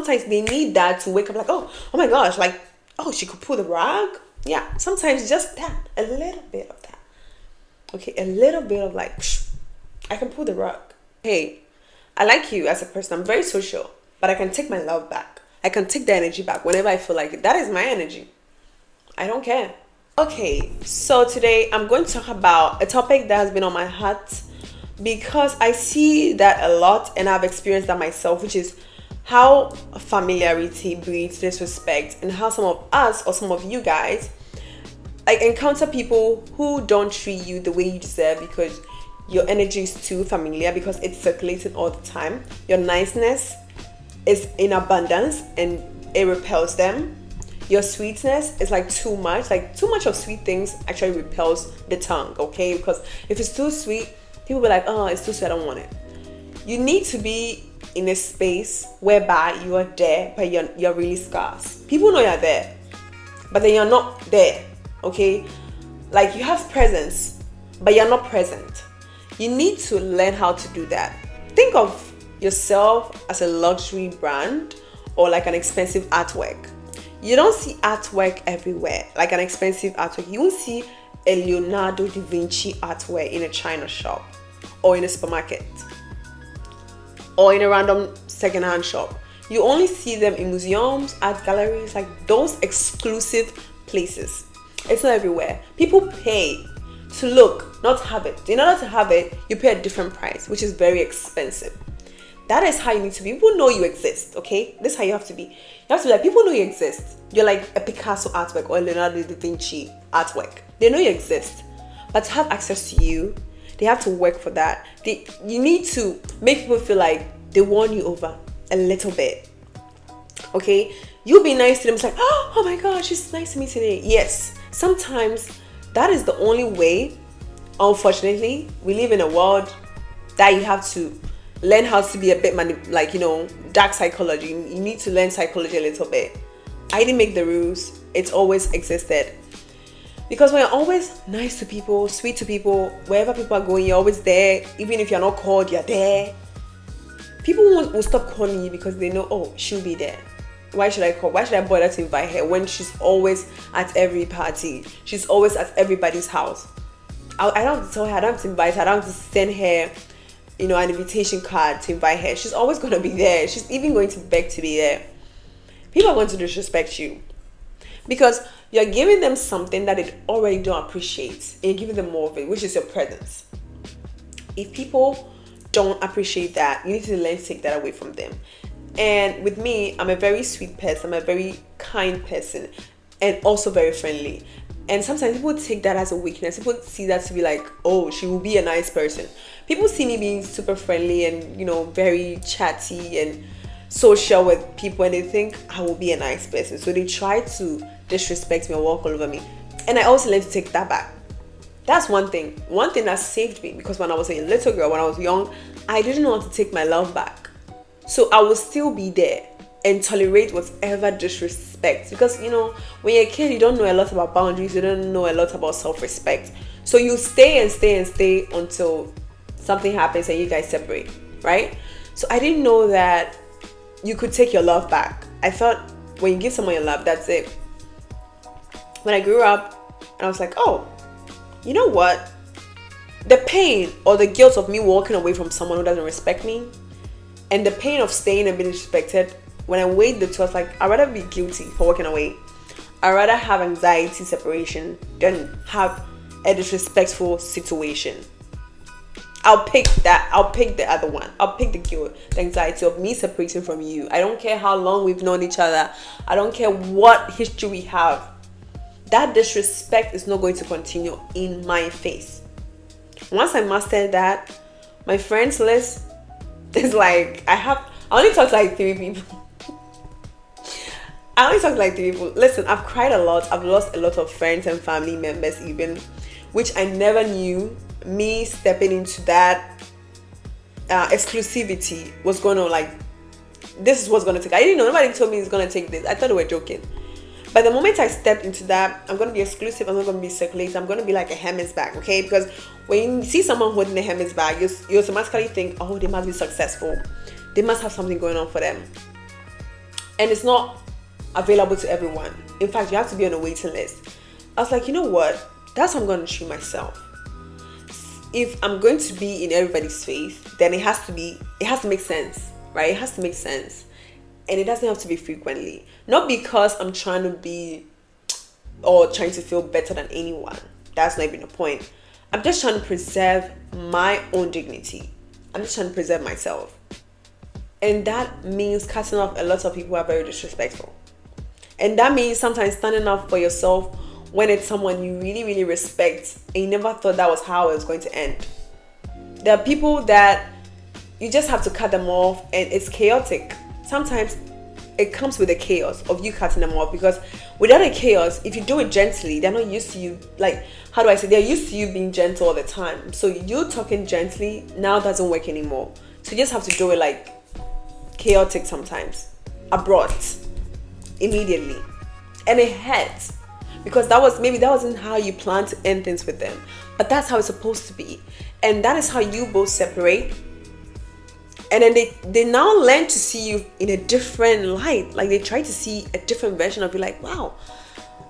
Sometimes they need that to wake up like, oh my gosh, like, oh, she could pull the rug. Yeah, sometimes just that, a little bit of that. Okay, a little bit of like, I can pull the rug. Hey, I like you as a person. I'm very social, but I can take my love back. I can take the energy back whenever I feel like it. That is my energy. I don't care. Okay, so today I'm going to talk about a topic that has been on my heart because I see that a lot and I've experienced that myself, which is how familiarity breeds disrespect and how some of us or some of you guys like encounter people who don't treat you the way you deserve because your energy is too familiar, because it's circulating all the time. Your niceness is in abundance and it repels them. Your sweetness is like too much of sweet things actually repels the tongue, okay? Because if it's too sweet, people be like, oh, it's too sweet, I don't want it. You need to be in a space whereby you are there, but you're really scarce. People know you're there, but then you're not there, okay? Like you have presence, but you're not present. You need to learn how to do that. Think of yourself as a luxury brand or like an expensive artwork. You don't see artwork everywhere, like an expensive artwork. You won't see a Leonardo da Vinci artwork in a China shop or in a supermarket or in a random secondhand shop. You only see them in museums, art galleries, like those exclusive places. It's not everywhere. People pay to look, not to have it. In order to have it, you pay a different price, which is very expensive. That is how you need to be. People know you exist, okay? This is how you have to be. You have to be like, people know you exist. You're like a Picasso artwork or a Leonardo da Vinci artwork. They know you exist. But to have access to you, they have to work for that. You need to make people feel like they won you over a little bit. Okay? You be nice to them. It's like, oh my gosh, it's nice to meet today. Yes. Sometimes that is the only way. Unfortunately, we live in a world that you have to learn how to be a bit dark psychology. You need to learn psychology a little bit. I didn't make the rules. It's always existed. Because when you're always nice to people, sweet to people, wherever people are going, you're always there. Even if you're not called, you're there. People will stop calling you because they know, oh, she'll be there. Why should I call? Why should I bother to invite her when she's always at every party? She's always at everybody's house. I don't have to tell her, I don't have to invite her, I don't have to send her an invitation card to invite her. She's always going to be there. She's even going to beg to be there. People are going to disrespect you because you're giving them something that they already don't appreciate, and you're giving them more of it, which is your presence. If people don't appreciate that, you need to learn to take that away from them. And with me, I'm a very sweet person. I'm a very kind person and also very friendly. And sometimes people take that as a weakness. People see that to be like, oh, she will be a nice person. People see me being super friendly and, very chatty and social with people, and they think I will be a nice person. So they try to disrespect me or walk all over me. And I also learned to take that back. That's one thing. One thing that saved me, because when I was a little girl, when I was young, I didn't know how to take my love back. So I will still be there and tolerate whatever disrespect. Because, when you're a kid, you don't know a lot about boundaries. You don't know a lot about self-respect. So you stay and stay and stay until something happens and you guys separate, right? So I didn't know that you could take your love back. I thought when you give someone your love, that's it. When I grew up, and I was like, oh, you know what? The pain or the guilt of me walking away from someone who doesn't respect me, and the pain of staying and being disrespected, when I weighed the two, I was like, I'd rather be guilty for walking away. I'd rather have anxiety separation than have a disrespectful situation. I'll pick that. I'll pick the other one. I'll pick the guilt, the anxiety of me separating from you. I don't care how long we've known each other. I don't care what history we have. That disrespect is not going to continue in my face. Once I mastered that, my friends list is like, I only talk to like 3 people. Listen, I've cried a lot. I've lost a lot of friends and family members even, which I never knew me stepping into that exclusivity was going to this is what's going to take. I didn't know. Nobody told me it's going to take this. I thought they were joking. But the moment I stepped into that, I'm going to be exclusive. I'm not going to be circulated. I'm going to be like a Hermes bag, okay? Because when you see someone holding a Hermes bag, you automatically think, oh, they must be successful. They must have something going on for them. and it's not available to everyone. In fact, you have to be on a waiting list. I was like, you know what? That's how I'm going to treat myself. If I'm going to be in everybody's face, then it has to make sense, right? It has to make sense. And it doesn't have to be frequently. Not because I'm trying to be or trying to feel better than anyone. That's not even the point. I'm just trying to preserve my own dignity. I'm just trying to preserve myself. And that means cutting off a lot of people who are very disrespectful. And that means sometimes standing up for yourself when it's someone you really, really respect and you never thought that was how it was going to end. There are people that you just have to cut them off, and it's chaotic. Sometimes it comes with the chaos of you cutting them off, because without the chaos, if you do it gently, they're not used to you. Like, how do I say? They're used to you being gentle all the time. So you talking gently now doesn't work anymore. So you just have to do it like chaotic sometimes, abrupt, immediately. And it hurts, because that wasn't how you planned to end things with them, but that's how it's supposed to be. And that is how you both separate. And then they now learn to see you in a different light. Like, they try to see a different version of you. Like, wow,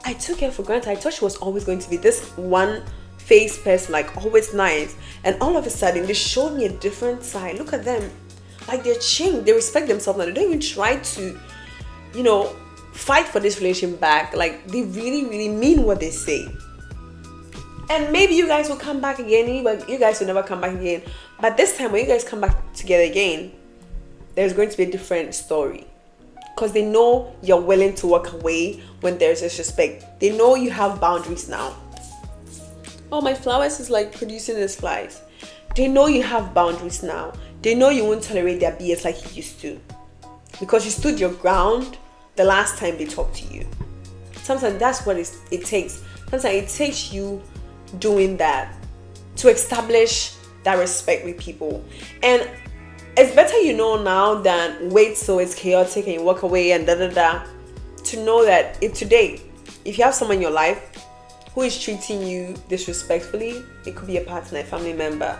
I took her for granted. I thought she was always going to be this one face person, like always nice, and all of a sudden they showed me a different side. Look at them, like, they're changed. They respect themselves now. They don't even try to, fight for this relation back. Like, they really, really mean what they say. And maybe you guys will come back again, but you guys will never come back again. But this time, when you guys come back together again, there's going to be a different story. Because they know you're willing to walk away when there's disrespect. They know you have boundaries now. Oh, my flowers is like producing these flies. They know you have boundaries now. They know you won't tolerate their BS like you used to. Because you stood your ground the last time they talked to you. Sometimes that's what it takes. Sometimes it takes you doing that to establish that respect with people. And it's better now than wait so it's chaotic and you walk away and to know that if you have someone in your life who is treating you disrespectfully, it could be a partner, a family member,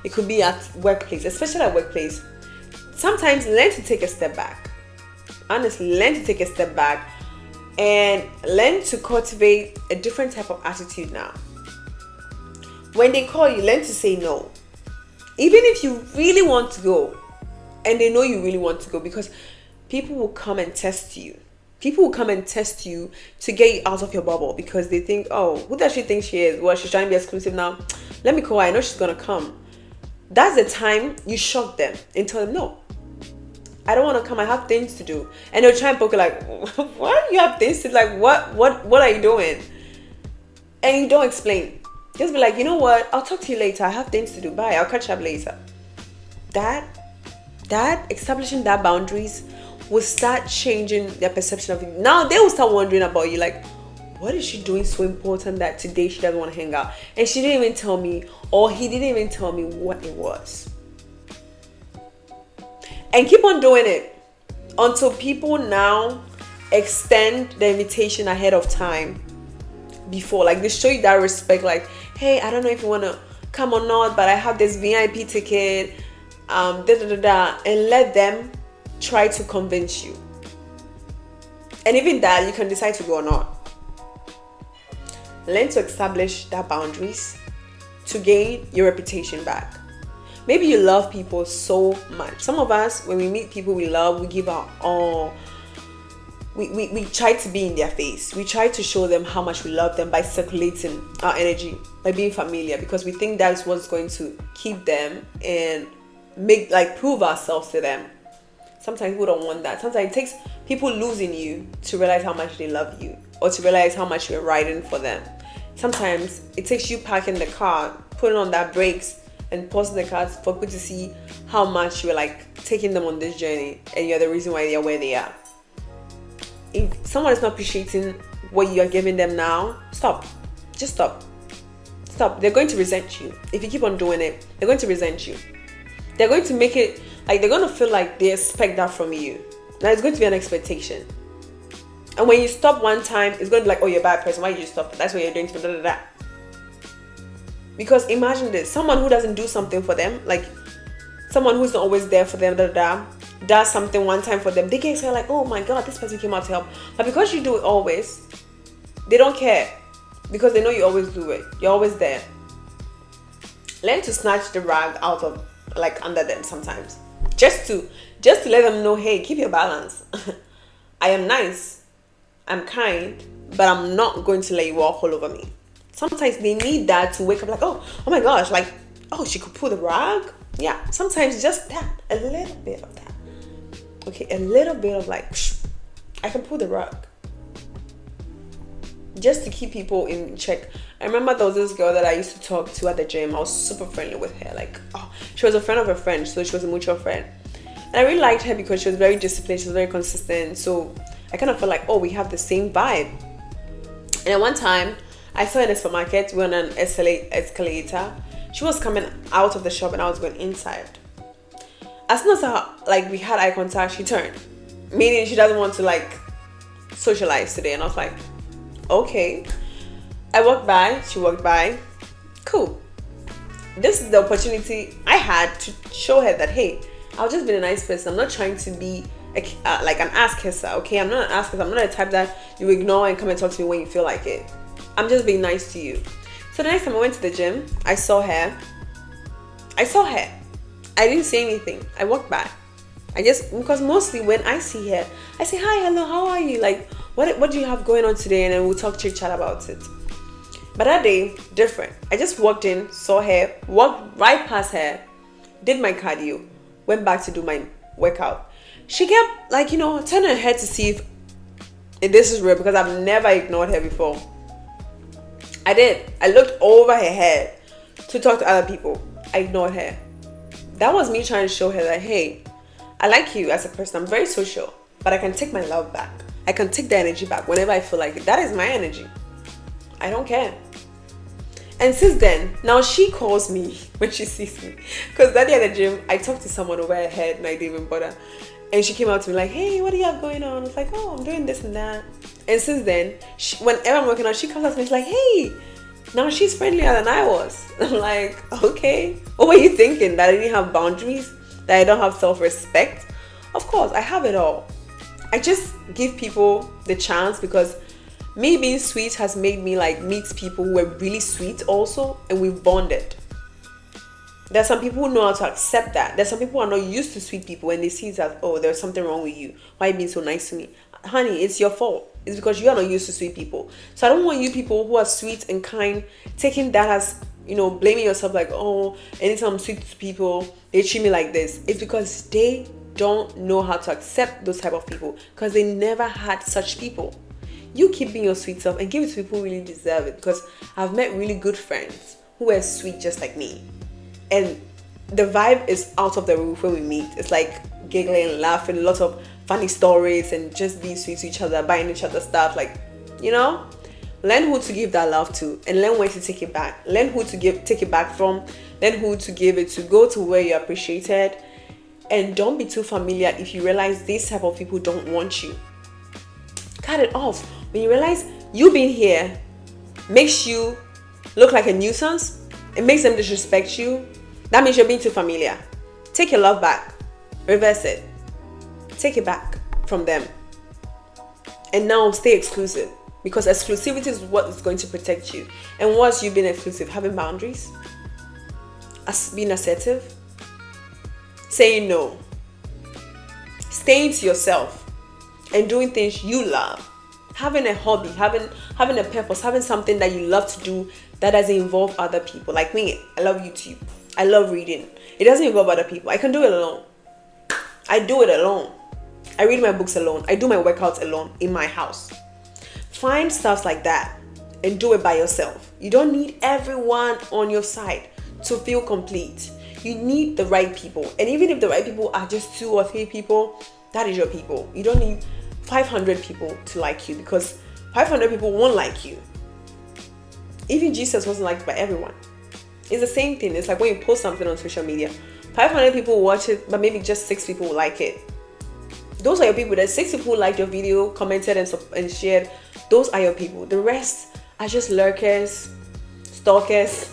it could be at workplace, especially at workplace. Sometimes learn to take a step back. Honestly, learn to take a step back and learn to cultivate a different type of attitude now. When they call you, learn to say no. Even if you really want to go, and they know you really want to go, because people will come and test you. People will come and test you to get you out of your bubble, because they think, oh, who does she think she is? Well, she's trying to be exclusive now. Let me call her. I know she's going to come. That's the time you shock them and tell them, no, I don't want to come. I have things to do. And they'll try and poke you like, what? You have things to do? Like, what are you doing? And you don't explain. Just be like, you know what? I'll talk to you later. I have things to do. Bye. I'll catch up later. That establishing that boundaries will start changing their perception of you. Now they will start wondering about you. Like, what is she doing so important that today she doesn't want to hang out? And she didn't even tell me, or he didn't even tell me what it was. And keep on doing it until people now extend the invitation ahead of time. Before, like, they show you that respect, like, hey, I don't know if you want to come or not, but I have this VIP ticket, and let them try to convince you. And even that, you can decide to go or not. Learn to establish that boundaries to gain your reputation back. Maybe you love people so much. Some of us, when we meet people we love, we give our all. We try to be in their face. We try to show them how much we love them by circulating our energy, by being familiar, because we think that's what's going to keep them and prove ourselves to them. Sometimes people don't want that. Sometimes it takes people losing you to realize how much they love you, or to realize how much you're riding for them. Sometimes it takes you parking the car, putting on that brakes, and pausing the car for people to see how much you're like taking them on this journey, and you're the reason why they are where they are. If someone is not appreciating what you are giving them now, stop. Just stop. Stop. They're going to resent you. If you keep on doing it, they're going to resent you. They're going to make it like they're going to feel like they expect that from you. Now it's going to be an expectation. And when you stop one time, it's going to be like, oh, you're a bad person. Why did you stop? That's what you're doing to me. Because imagine this. Someone who doesn't do something for them, like someone who's not always there for them, does something one time for them, they get excited like, oh my god, this person came out to help. But because you do it always, they don't care, because they know you always do it. You're always there. Learn to snatch the rag out of, like, under them sometimes, just to let them know, hey, keep your balance. I am nice, I'm kind, but I'm not going to let you walk all over me. Sometimes they need that to wake up like, oh my gosh, like, oh, she could pull the rug. Yeah, sometimes just that, a little bit of that. Okay, a little bit of like, I can pull the rug. Just to keep people in check. I remember there was this girl that I used to talk to at the gym. I was super friendly with her. Like, oh, she was a friend of a friend, so she was a mutual friend. And I really liked her because she was very disciplined, she was very consistent. So I kind of felt like, oh, we have the same vibe. And at one time, I saw her in a supermarket, we were on an escalator. She was coming out of the shop and I was going inside. As soon as we had eye contact, she turned. Meaning she doesn't want to like socialize today. And I was like, okay. I walked by, she walked by. Cool. This is the opportunity I had to show her that, hey, I've just been a nice person. I'm not trying to be like an ass kisser, okay? I'm not an ass kisser. I'm not the type that you ignore and come and talk to me when you feel like it. I'm just being nice to you. So the next time I went to the gym, I saw her. I didn't say anything. I walked by. Because mostly when I see her, I say, hi, hello, how are you? Like, what do you have going on today? And then we'll talk chit chat about it. But that day, different. I just walked in, saw her, walked right past her, did my cardio, went back to do my workout. She kept turning her head to see if this is real, because I've never ignored her before. I did. I looked over her head to talk to other people. I ignored her. That was me trying to show her that, hey, I like you as a person. I'm very social, but I can take my love back. I can take the energy back whenever I feel like it. That is my energy. I don't care. And since then, now she calls me when she sees me. Because that day at the gym, I talked to someone over her head and I didn't even bother. And she came out to me like, hey, what do you have going on? I was like, oh, I'm doing this and that. And since then, whenever I'm working out, she comes up to me, she's like, hey, now she's friendlier than I was. I'm like, okay. What were you thinking? That I didn't have boundaries? That I don't have self-respect? Of course, I have it all. I just give people the chance, because me being sweet has made me meet people who are really sweet also, and we've bonded. There's some people who know how to accept that. There's some people who are not used to sweet people, and they see that, oh, there's something wrong with you. Why are you being so nice to me? Honey, it's your fault. It's because you are not used to sweet people. So I don't want you people who are sweet and kind taking that as, blaming yourself like, oh, anytime I'm sweet to people, they treat me like this. It's because they don't know how to accept those type of people, because they never had such people. You keep being your sweet self and give it to people who really deserve it, because I've met really good friends who are sweet just like me. And the vibe is out of the roof when we meet. It's like giggling, laughing, lots of funny stories, and just being sweet to each other, buying each other stuff. Learn who to give that love to, and learn when to take it back. Learn who to take it back from. Learn who to give it to. Go to where you're appreciated. And don't be too familiar if you realize these type of people don't want you. Cut it off. When you realize you being here makes you look like a nuisance, it makes them disrespect you, that means you're being too familiar. Take your love back. Reverse it. Take it back from them. And now stay exclusive, because exclusivity is what is going to protect you. And once you've been exclusive, having boundaries, being assertive, saying no, staying to yourself, and doing things you love, having a hobby, having a purpose, having something that you love to do that doesn't involve other people. Like me, I love YouTube. I love reading. It doesn't involve other people. I can do it alone. I do it alone. I read my books alone. I do my workouts alone in my house. Find stuff like that and do it by yourself. You don't need everyone on your side to feel complete. You need the right people. And even if the right people are just 2 or 3 people, that is your people. You don't need 500 people to like you, because 500 people won't like you. Even Jesus wasn't liked by everyone. It's the same thing. It's like when you post something on social media, 500 people will watch it, but maybe just 6 people will like it. Those are your people. There's 6 people who liked your video, commented and shared. Those are your people. The rest are just lurkers, stalkers,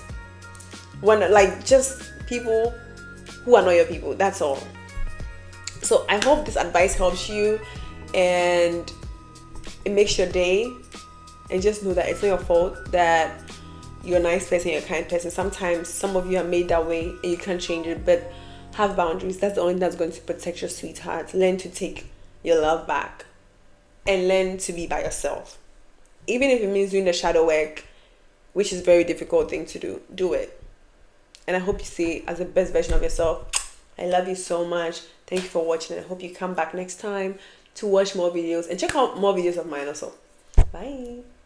just people who are not your people. That's all. So I hope this advice helps you and it makes your day. And just know that it's not your fault that you're a nice person, you're a kind person. Sometimes some of you are made that way and you can't change it, but have boundaries. That's the only thing that's going to protect your sweetheart. Learn to take your love back and learn to be by yourself. Even if it means doing the shadow work, which is a very difficult thing to do, do it. And I hope you see it as the best version of yourself. I love you so much. Thank you for watching. I hope you come back next time to watch more videos and check out more videos of mine also. Bye.